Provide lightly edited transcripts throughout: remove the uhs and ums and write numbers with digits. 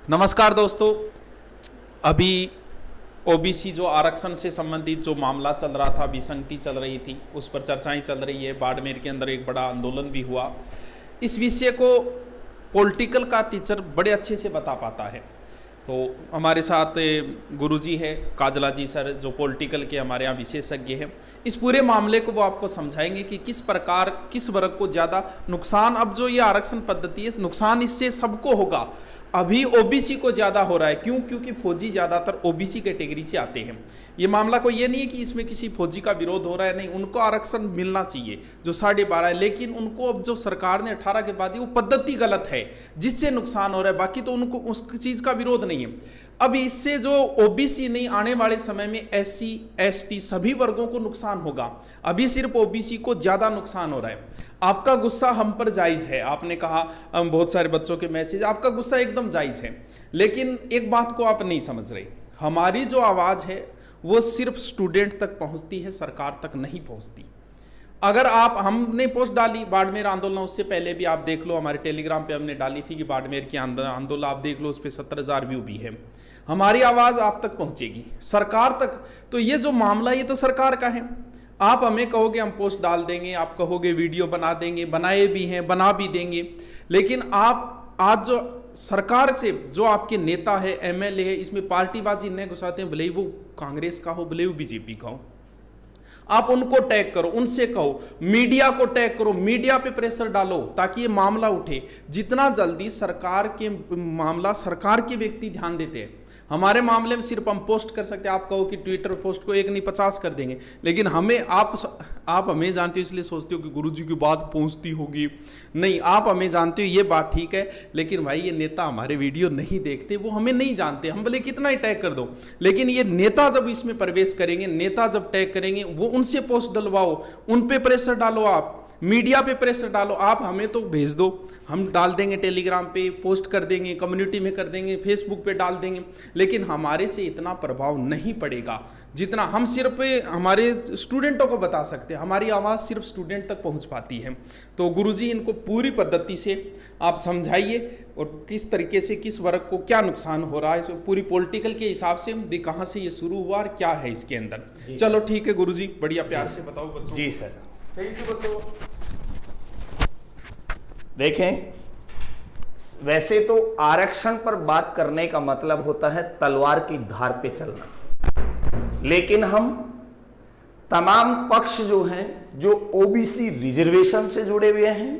नमस्कार दोस्तों। अभी ओबीसी जो आरक्षण से संबंधित जो मामला चल रहा था, विसंगति चल रही थी, उस पर चर्चाएं चल रही है। बाड़मेर के अंदर एक बड़ा आंदोलन भी हुआ। इस विषय को पॉलिटिकल का टीचर बड़े अच्छे से बता पाता है। तो हमारे साथ गुरुजी है, काजला जी सर, जो पॉलिटिकल के हमारे यहाँ विशेषज्ञ हैं। इस पूरे मामले को वो आपको समझाएंगे कि किस प्रकार किस वर्ग को ज़्यादा नुकसान, अब जो ये आरक्षण पद्धति है, नुकसान इससे सबको होगा। अभी ओबीसी को ज़्यादा हो रहा है। क्यों? क्योंकि फौजी ज़्यादातर ओबीसी कैटेगरी से आते हैं। ये मामला को ये नहीं है कि इसमें किसी फौजी का विरोध हो रहा है, नहीं, उनको आरक्षण मिलना चाहिए जो 12.5 है, लेकिन उनको अब जो सरकार ने 18 के बाद दी वो पद्धति गलत है जिससे नुकसान हो रहा है। बाकी तो उनको उस चीज़ का विरोध नहीं है। अब इससे जो ओबीसी नहीं, आने वाले समय में एससी एसटी सभी वर्गों को नुकसान होगा। अभी सिर्फ ओबीसी को ज़्यादा नुकसान हो रहा है। आपका गुस्सा हम पर जायज़ है। आपने कहा बहुत सारे बच्चों के मैसेज, आपका गुस्सा एकदम जायज़ है, लेकिन एक बात को आप नहीं समझ रहे। हमारी जो आवाज़ है वो सिर्फ स्टूडेंट तक पहुंचती है, सरकार तक नहीं पहुंचती। अगर हमने पोस्ट डाली बाड़मेर आंदोलन, उससे पहले भी आप देख लो, हमारे टेलीग्राम पे हमने डाली थी कि बाड़मेर की आंदोलन आप देख लो, उस पर 70,000 व्यू भी है। हमारी आवाज़ आप तक पहुंचेगी, सरकार तक। तो ये जो मामला, ये तो सरकार का है। आप हमें कहोगे हम पोस्ट डाल देंगे, आप कहोगे वीडियो बना देंगे, बनाए भी हैं, बना भी देंगे, लेकिन आप आज जो सरकार से जो आपके नेता है, एमएलए है, इसमें पार्टीबाजी न घुसाते हैं, भले ही वो कांग्रेस का हो, भले ही वो बीजेपी का हो। आप उनको टैग करो, उनसे कहो, मीडिया को टैग करो, मीडिया पे प्रेशर डालो ताकि ये मामला उठे। जितना जल्दी सरकार के मामला, सरकार के व्यक्ति ध्यान देते हैं। हमारे मामले में सिर्फ हम पोस्ट कर सकते हैं। आप कहो कि ट्विटर पोस्ट को 1 नहीं 50 कर देंगे, लेकिन हमें आप हमें जानते हो, इसलिए सोचते हो कि गुरुजी की बात पहुंचती होगी। नहीं, आप हमें जानते हो, ये बात ठीक है, लेकिन भाई ये नेता हमारे वीडियो नहीं देखते, वो हमें नहीं जानते। हम भले कितना ही टैग कर दो, लेकिन ये नेता जब इसमें प्रवेश करेंगे, नेता जब टैग करेंगे, वो उनसे पोस्ट डलवाओ, उन पे प्रेशर डालो, आप मीडिया पे प्रेशर डालो। आप हमें तो भेज दो, हम डाल देंगे, टेलीग्राम पे पोस्ट कर देंगे, कम्युनिटी में कर देंगे, फेसबुक पे डाल देंगे, लेकिन हमारे से इतना प्रभाव नहीं पड़ेगा जितना हम सिर्फ हमारे स्टूडेंटों को बता सकते हैं। हमारी आवाज़ सिर्फ स्टूडेंट तक पहुंच पाती है। तो गुरुजी इनको पूरी पद्धति से आप समझाइए और किस तरीके से किस वर्ग को क्या नुकसान हो रहा है, इसको पूरी पॉलिटिकल के हिसाब से भी, कहाँ से ये शुरू हुआ और क्या है इसके अंदर। चलो ठीक है गुरुजी, बढ़िया प्यार से बताओ बच्चों। जी सर, थैंक यू बच्चों। देखें, वैसे तो आरक्षण पर बात करने का मतलब होता है तलवार की धार पे चलना, लेकिन हम तमाम पक्ष जो हैं, जो ओबीसी रिजर्वेशन से जुड़े हुए हैं,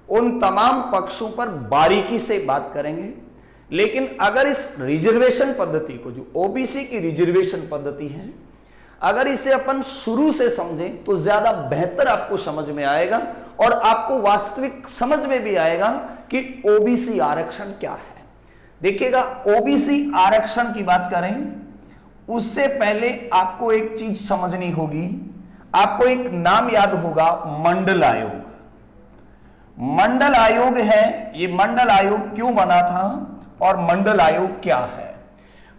उन तमाम पक्षों पर बारीकी से बात करेंगे। लेकिन अगर इस रिजर्वेशन पद्धति को, जो ओबीसी की रिजर्वेशन पद्धति है, अगर इसे अपन शुरू से समझें तो ज्यादा बेहतर आपको समझ में आएगा और आपको वास्तविक समझ में भी आएगा कि ओबीसी आरक्षण क्या है। देखिएगा, ओबीसी आरक्षण की बात करें उससे पहले आपको एक चीज समझनी होगी। आपको एक नाम याद होगा, मंडल आयोग। मंडल आयोग है, ये मंडल आयोग क्यों बना था और मंडल आयोग क्या है?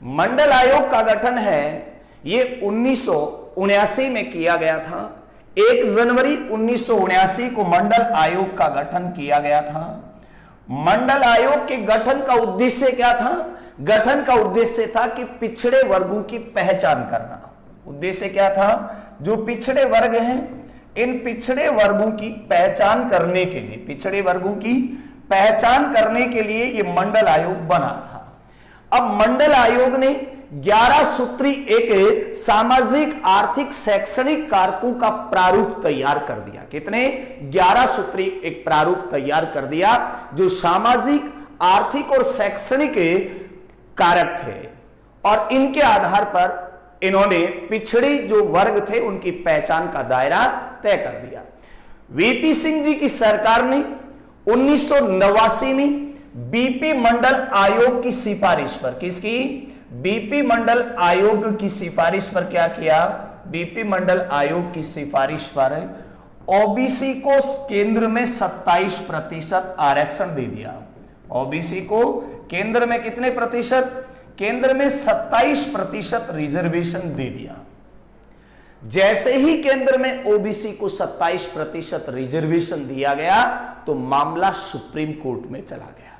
मंडल आयोग का गठन है, ये 1979 में किया गया था। 1 जनवरी 1979 को मंडल आयोग का गठन किया गया था। मंडल आयोग के गठन का उद्देश्य क्या था? गठन का उद्देश्य था कि पिछड़े वर्गों की पहचान करना। उद्देश्य क्या था? जो पिछड़े वर्ग हैं, इन पिछड़े वर्गों की पहचान करने के लिए, पिछड़े वर्गों की पहचान करने के लिए ये मंडल आयोग बना था। अब मंडल आयोग ने 11 सूत्री एक सामाजिक, आर्थिक, शैक्षणिक कारकों का प्रारूप तैयार कर दिया। कितने? 11 सूत्री एक प्रारूप तैयार कर दिया, जो सामाजिक, आर्थिक और शैक्षणिक कारक थे, और इनके आधार पर इन्होंने पिछड़ी जो वर्ग थे उनकी पहचान का दायरा तय कर दिया। वीपी सिंह जी की सरकार ने 1989 में बीपी मंडल आयोग की सिफारिश पर, किसकी? बीपी मंडल आयोग की सिफारिश पर क्या किया? बीपी मंडल आयोग की सिफारिश पर ओबीसी को केंद्र में 27% आरक्षण दे दिया। ओबीसी को केंद्र में कितने प्रतिशत? केंद्र में 27% रिजर्वेशन दे दिया। जैसे ही केंद्र में ओबीसी को 27% रिजर्वेशन दिया गया तो मामला सुप्रीम कोर्ट में चला गया।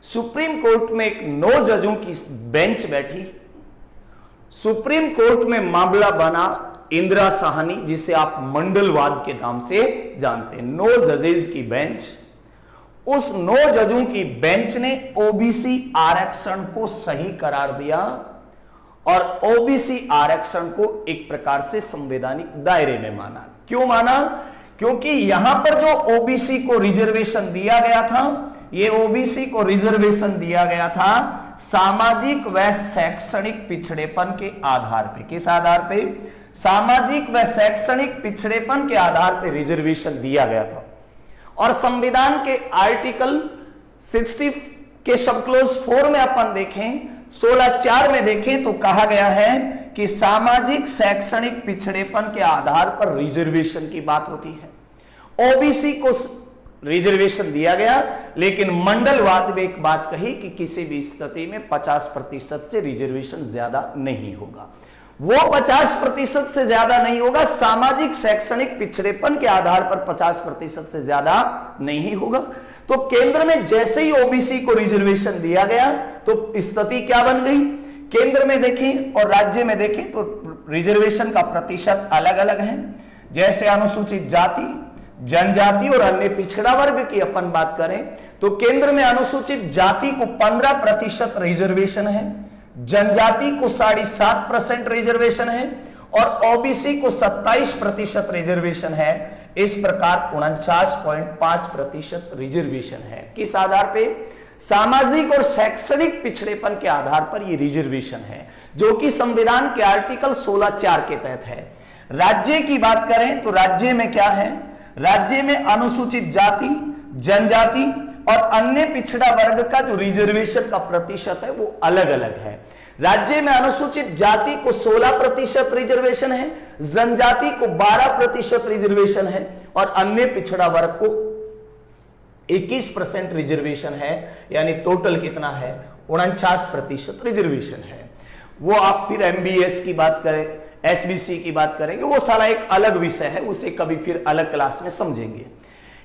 सुप्रीम कोर्ट में एक 9 जजों की बेंच बैठी। सुप्रीम कोर्ट में मामला बना इंदिरा साहनी, जिसे आप मंडलवाद के नाम से जानते हैं। 9 जजेस की बेंच, उस 9 जजों की बेंच ने ओबीसी आरक्षण को सही करार दिया और ओबीसी आरक्षण को एक प्रकार से संवैधानिक दायरे में माना। क्यों माना? क्योंकि यहां पर जो ओबीसी को रिजर्वेशन दिया गया था, ये ओबीसी को रिजर्वेशन दिया गया था सामाजिक व शैक्षणिक पिछड़ेपन के आधार पे। किस आधार पे? सामाजिक व शैक्षणिक पिछड़ेपन के आधार पे रिजर्वेशन दिया गया था। और संविधान के आर्टिकल 60 के सब क्लोज 4 में अपन देखें, 16(4) में देखें तो कहा गया है कि सामाजिक शैक्षणिक पिछड़ेपन के आधार पर रिजर्वेशन की बात होती है। ओबीसी को रिजर्वेशन दिया गया, लेकिन मंडलवाद में एक बात कही कि किसी भी स्थिति में 50% से रिजर्वेशन ज्यादा नहीं होगा। वो 50% से ज्यादा नहीं होगा, सामाजिक शैक्षणिक पिछड़ेपन के आधार पर 50% से ज्यादा नहीं होगा। तो केंद्र में जैसे ही ओबीसी को रिजर्वेशन दिया गया तो स्थिति क्या बन गई? केंद्र में देखें और राज्य में देखें तो रिजर्वेशन का प्रतिशत अलग अलग है। जैसे अनुसूचित जाति, जनजाति और अन्य पिछड़ा वर्ग की अपन बात करें तो केंद्र में अनुसूचित जाति को 15% रिजर्वेशन है, जनजाति को 7.5% रिजर्वेशन है और ओबीसी को 27% रिजर्वेशन है। इस प्रकार 49.5% रिजर्वेशन है। किस आधार पे? सामाजिक और शैक्षणिक पिछड़ेपन के आधार पर यह रिजर्वेशन है, जो कि संविधान के आर्टिकल 16(4) के तहत है। राज्य की बात करें तो राज्य में क्या है? राज्य में अनुसूचित जाति, जनजाति और अन्य पिछड़ा वर्ग का जो रिजर्वेशन का प्रतिशत है वो अलग अलग है। राज्य में अनुसूचित जाति को 16% रिजर्वेशन है, जनजाति को 12% रिजर्वेशन है और अन्य पिछड़ा वर्ग को 21% रिजर्वेशन है। यानी टोटल कितना है? 49% रिजर्वेशन है। वो आप फिर एमबीएस की बात करें, एसबीसी की बात करेंगे, वो सारा एक अलग विषय है, उसे कभी फिर अलग क्लास में समझेंगे।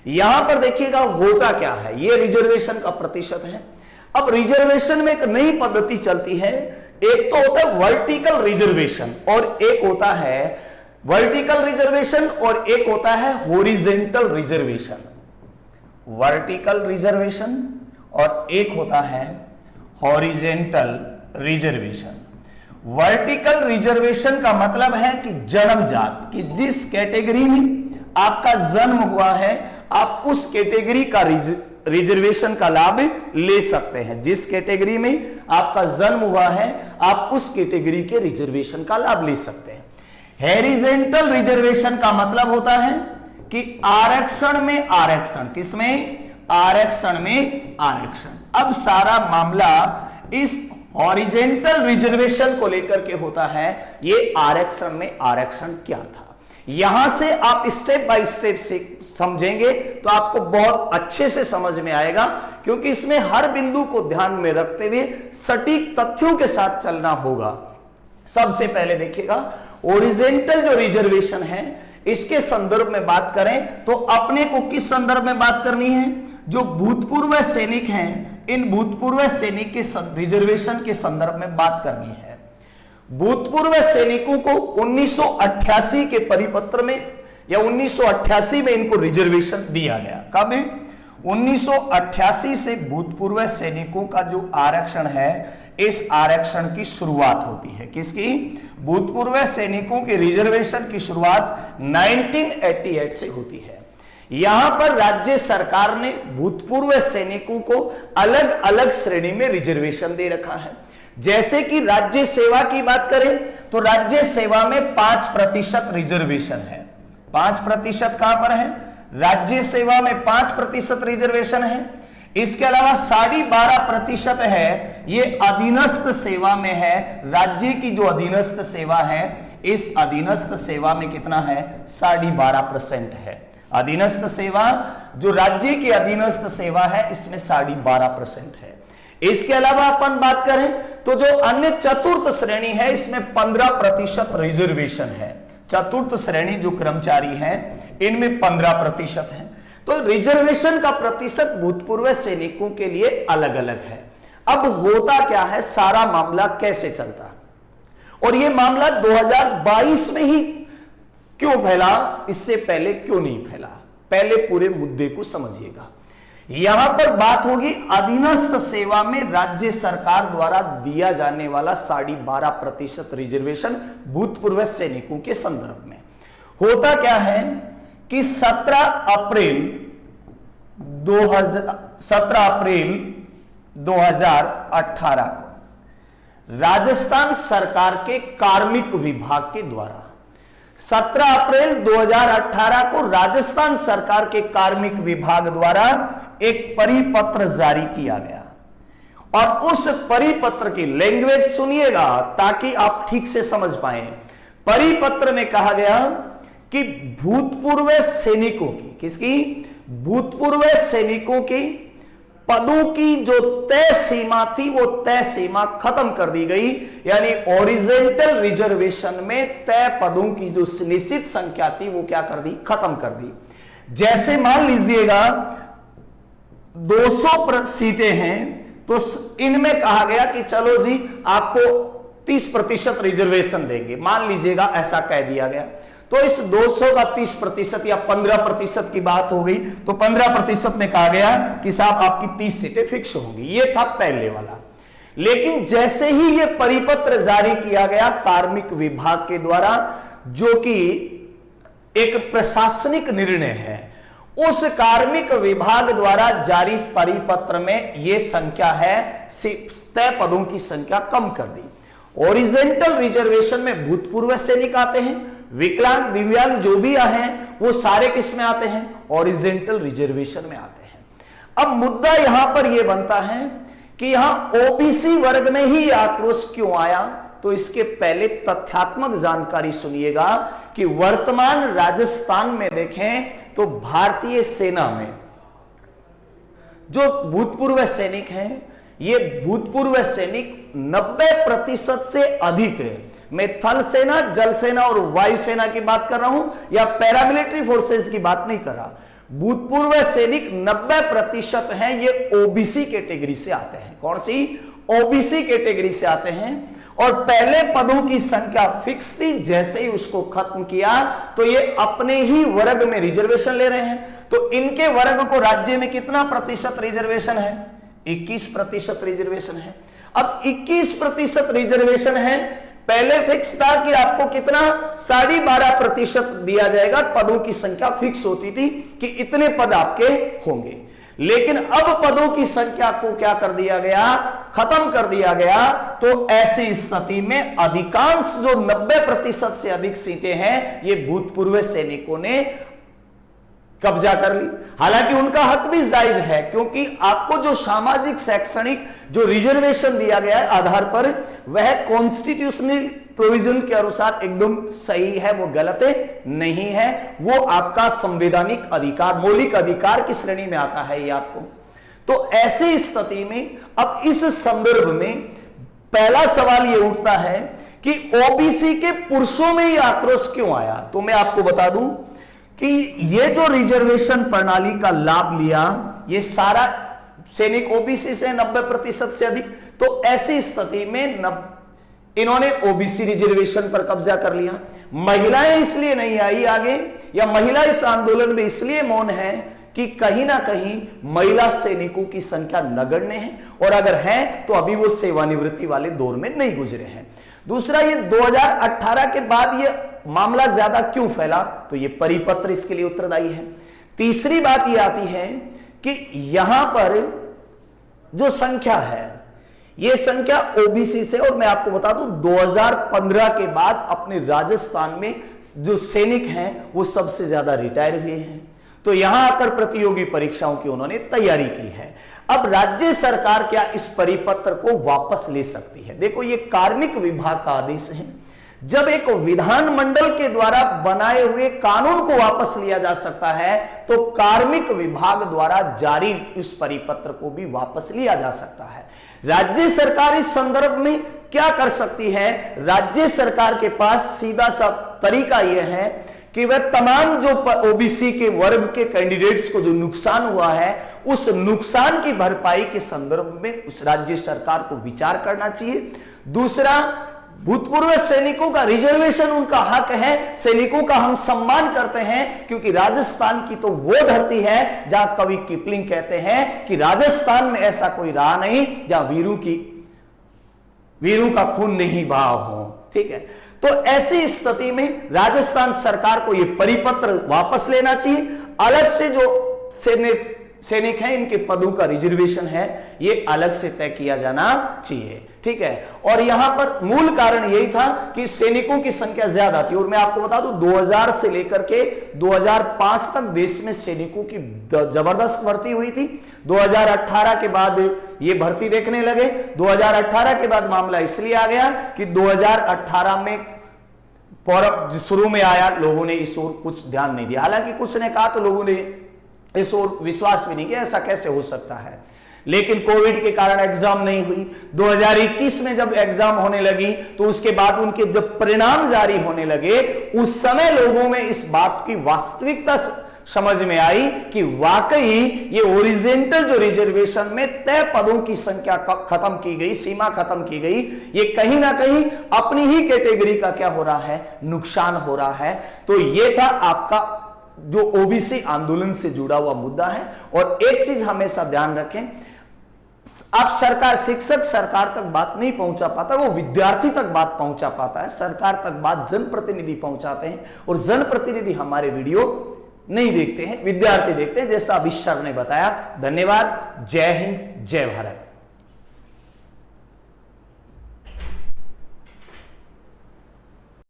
यहां पर देखिएगा होता क्या है, ये रिजर्वेशन का प्रतिशत है। अब रिजर्वेशन में एक नई पद्धति चलती है। एक तो होता है वर्टिकल रिजर्वेशन और एक होता है वर्टिकल रिजर्वेशन और एक होता है हॉरिजॉन्टल रिजर्वेशन। वर्टिकल रिजर्वेशन और एक होता है हॉरिजॉन्टल रिजर्वेशन। वर्टिकल रिजर्वेशन का मतलब है कि जन्मजात, कि जिस कैटेगरी में आपका जन्म हुआ है आप उस कैटेगरी का रिजर्वेशन का लाभ ले सकते हैं। जिस कैटेगरी में आपका जन्म हुआ है आप उस कैटेगरी के रिजर्वेशन का लाभ ले सकते हैं। हॉरिजॉन्टल रिजर्वेशन का मतलब होता है कि आरक्षण में आरक्षण, किसमें? आरक्षण में आरक्षण। अब सारा मामला इस हॉरिजॉन्टल रिजर्वेशन को लेकर के होता है। ये आरक्षण में आरक्षण क्या था, यहां से आप स्टेप बाय स्टेप से समझेंगे तो आपको बहुत अच्छे से समझ में आएगा, क्योंकि इसमें हर बिंदु को ध्यान में रखते हुए सटीक तथ्यों के साथ चलना होगा। सबसे पहले देखिएगा हॉरिजॉन्टल जो रिजर्वेशन है इसके संदर्भ में बात करें तो अपने को किस संदर्भ में बात करनी है? जो भूतपूर्व सैनिक हैं, इन भूतपूर्व सैनिक के रिजर्वेशन के संदर्भ में बात करनी है। भूतपूर्व सैनिकों को 1988 के परिपत्र में या 1988 में इनको रिजर्वेशन दिया गया। कब है? 1988 से भूतपूर्व सैनिकों का जो आरक्षण है इस आरक्षण की शुरुआत होती है। किसकी? भूतपूर्व सैनिकों के रिजर्वेशन की शुरुआत 1988 से होती है। यहां पर राज्य सरकार ने भूतपूर्व सैनिकों को अलग अलग श्रेणी में रिजर्वेशन दे रखा है। जैसे कि राज्य सेवा की बात करें तो राज्य सेवा में 5% रिजर्वेशन है। 5% कहां पर है? राज्य सेवा में 5% रिजर्वेशन है। इसके अलावा 12.5% है ये अधीनस्थ सेवा में है। राज्य की जो अधीनस्थ सेवा है इस अधीनस्थ सेवा में कितना है? 12.5% है। अधीनस्थ सेवा जो राज्य की अधीनस्थ सेवा है इसमें 12.5% है। इसके अलावा अपन बात करें तो जो अन्य चतुर्थ श्रेणी है इसमें 15% रिजर्वेशन है। चतुर्थ श्रेणी जो कर्मचारी हैं इनमें 15% है। तो रिजर्वेशन का प्रतिशत भूतपूर्व सैनिकों के लिए अलग अलग है। अब होता क्या है, सारा मामला कैसे चलता है, और यह मामला 2022 में ही क्यों फैला, इससे पहले क्यों नहीं फैला, पहले पूरे मुद्दे को समझिएगा। यहां पर बात होगी अधीनस्थ सेवा में राज्य सरकार द्वारा दिया जाने वाला 12.5% रिजर्वेशन भूतपूर्व सैनिकों के संदर्भ में। होता क्या है कि 17 अप्रैल 2018 को राजस्थान सरकार के कार्मिक विभाग के द्वारा 17 अप्रैल 2018 को राजस्थान सरकार के कार्मिक विभाग द्वारा एक परिपत्र जारी किया गया, और उस परिपत्र की लैंग्वेज सुनिएगा ताकि आप ठीक से समझ पाए। परिपत्र में कहा गया कि भूतपूर्व सैनिकों की, किसकी, भूतपूर्व सैनिकों की पदों की जो तय सीमा थी वो तय सीमा खत्म कर दी गई, यानी ओरिजेंटल रिजर्वेशन में तय पदों की जो निश्चित संख्या थी वो क्या कर दी, खत्म कर दी। जैसे मान लीजिएगा 200 सीटें हैं, तो इनमें कहा गया कि चलो जी आपको 30% रिजर्वेशन देंगे, मान लीजिएगा ऐसा कह दिया गया। तो इस 200 का 30% या 15% की बात हो गई, तो 15% में कहा गया कि साहब आपकी 30 सीटें फिक्स होंगी। ये था पहले वाला। लेकिन जैसे ही ये परिपत्र जारी किया गया कार्मिक विभाग के द्वारा, जो कि एक प्रशासनिक निर्णय है, उस कार्मिक विभाग द्वारा जारी परिपत्र में यह संख्या है, तय पदों की संख्या कम कर दी। ओरिजेंटल रिजर्वेशन में भूतपूर्व सैनिक आते हैं, विकलांग दिव्यांग जो भी हैं वो सारे किस में आते हैं, ओरिजेंटल रिजर्वेशन में आते हैं। अब मुद्दा यहां पर यह बनता है कि यहां ओबीसी वर्ग में ही आक्रोश क्यों आया, तो इसके पहले तथ्यात्मक जानकारी सुनिएगा कि वर्तमान राजस्थान में देखें तो भारतीय सेना में जो भूतपूर्व सैनिक हैं, ये भूतपूर्व सैनिक 90% से अधिक है। मैं थल सेना, जल सेना और वायुसेना की बात कर रहा हूं, या पैरामिलिट्री फोर्सेस की बात नहीं कर रहा। भूतपूर्व सैनिक 90% हैं, ये ओबीसी कैटेगरी से आते हैं। कौन सी, ओबीसी कैटेगरी से आते हैं। और पहले पदों की संख्या फिक्स थी, जैसे ही उसको खत्म किया तो ये अपने ही वर्ग में रिजर्वेशन ले रहे हैं। तो इनके वर्ग को राज्य में कितना प्रतिशत रिजर्वेशन है, 21% रिजर्वेशन है। अब 21% रिजर्वेशन है, पहले फिक्स था कि आपको कितना 12.5% दिया जाएगा, पदों की संख्या फिक्स होती थी कि इतने पद आपके होंगे। लेकिन अब पदों की संख्या को क्या कर दिया गया, खत्म कर दिया गया। तो ऐसी स्थिति में अधिकांश जो 90% से अधिक सीटें हैं, ये भूतपूर्व सैनिकों ने कब्जा कर ली। हालांकि उनका हक भी जायज है, क्योंकि आपको जो सामाजिक शैक्षणिक जो रिजर्वेशन दिया गया है आधार पर, वह कॉन्स्टिट्यूशनल प्रोविजन के अनुसार एकदम सही है, वो गलत नहीं है। वो आपका संवैधानिक अधिकार, मौलिक अधिकार की श्रेणी में आता है ये आपको। तो ऐसी स्थिति में अब इस संदर्भ में पहला सवाल ये उठता है कि ओबीसी के पुरुषों में ये आक्रोश क्यों आया। तो मैं आपको बता दूं कि ये जो रिजर्वेशन प्रणाली का लाभ लिया, ये सारा सैनिक ओबीसी से 90% से अधिक। तो ऐसी स्थिति में इन्होंने ओबीसी रिजर्वेशन पर कब्जा कर लिया। महिलाएं इसलिए नहीं आई आगे, या महिला इस आंदोलन में इसलिए मौन है कि कहीं ना कहीं महिला सैनिकों की संख्या नगण्य है, और अगर है तो अभी वो सेवानिवृत्ति वाले दौर में नहीं गुजरे हैं। दूसरा, ये 2018 के बाद ये मामला ज्यादा क्यों फैला, तो ये परिपत्र इसके लिए उत्तरदायी है। तीसरी बात ये आती है कि यहां पर जो संख्या है, ये संख्या ओबीसी से, और मैं आपको बता दूं 2015 के बाद अपने राजस्थान में जो सैनिक हैं वो सबसे ज्यादा रिटायर हुए हैं। तो यहां आकर प्रतियोगी परीक्षाओं की उन्होंने तैयारी की है। अब राज्य सरकार क्या इस परिपत्र को वापस ले सकती है। देखो, ये कार्मिक विभाग का आदेश है। जब एक विधानमंडल के द्वारा बनाए हुए कानून को वापस लिया जा सकता है, तो कार्मिक विभाग द्वारा जारी इस परिपत्र को भी वापस लिया जा सकता है। राज्य सरकार इस संदर्भ में क्या कर सकती है, राज्य सरकार के पास सीधा सा तरीका यह है कि वह तमाम जो ओबीसी के वर्ग के कैंडिडेट्स को जो नुकसान हुआ है, उस नुकसान की भरपाई के संदर्भ में उस राज्य सरकार को विचार करना चाहिए। दूसरा, भूतपूर्व सैनिकों का रिजर्वेशन उनका हक है, सैनिकों का हम सम्मान करते हैं, क्योंकि राजस्थान की तो वो धरती है जहां कवि किपलिंग कहते हैं कि राजस्थान में ऐसा कोई रहा नहीं जहां वीरों का खून नहीं बहा हो। ठीक है, तो ऐसी स्थिति में राजस्थान सरकार को यह परिपत्र वापस लेना चाहिए। अलग से जो सैनिक हैं, इनके पदों का रिजर्वेशन है, ये अलग से तय किया जाना चाहिए। ठीक है, और यहां पर मूल कारण यही था कि सैनिकों की संख्या ज्यादा थी। और मैं आपको बता दूं, 2000 से लेकर के 2005 तक देश में सैनिकों की जबरदस्त भर्ती हुई थी। 2018 के बाद ये भर्ती देखने लगे। 2018 के बाद मामला इसलिए आ गया कि 2018 में शुरू में आया, लोगों ने इस ओर कुछ ध्यान नहीं दिया। हालांकि कुछ ने कहा तो लोगों ने इस ओर विश्वास भी नहीं किया, ऐसा कैसे हो सकता है। लेकिन कोविड के कारण एग्जाम नहीं हुई। 2021 में जब एग्जाम होने लगी तो उसके बाद उनके जब परिणाम जारी होने लगे, उस समय लोगों में इस बात की वास्तविकता समझ में आई कि वाकई ये ओरिजेंटल जो रिजर्वेशन में तय पदों की संख्या खत्म की गई, सीमा खत्म की गई, ये कहीं ना कहीं अपनी ही कैटेगरी का क्या हो रहा है, नुकसान हो रहा है। तो ये था आपका जो ओबीसी आंदोलन से जुड़ा हुआ मुद्दा है। और एक चीज हमेशा ध्यान रखें, अब सरकार, शिक्षक सरकार तक बात नहीं पहुंचा पाता, वो विद्यार्थी तक बात पहुंचा पाता है। सरकार तक बात जनप्रतिनिधि पहुंचाते हैं, और जनप्रतिनिधि हमारे वीडियो नहीं देखते हैं, विद्यार्थी देखते हैं, जैसा अभी सर ने बताया। धन्यवाद। जय हिंद, जय भारत।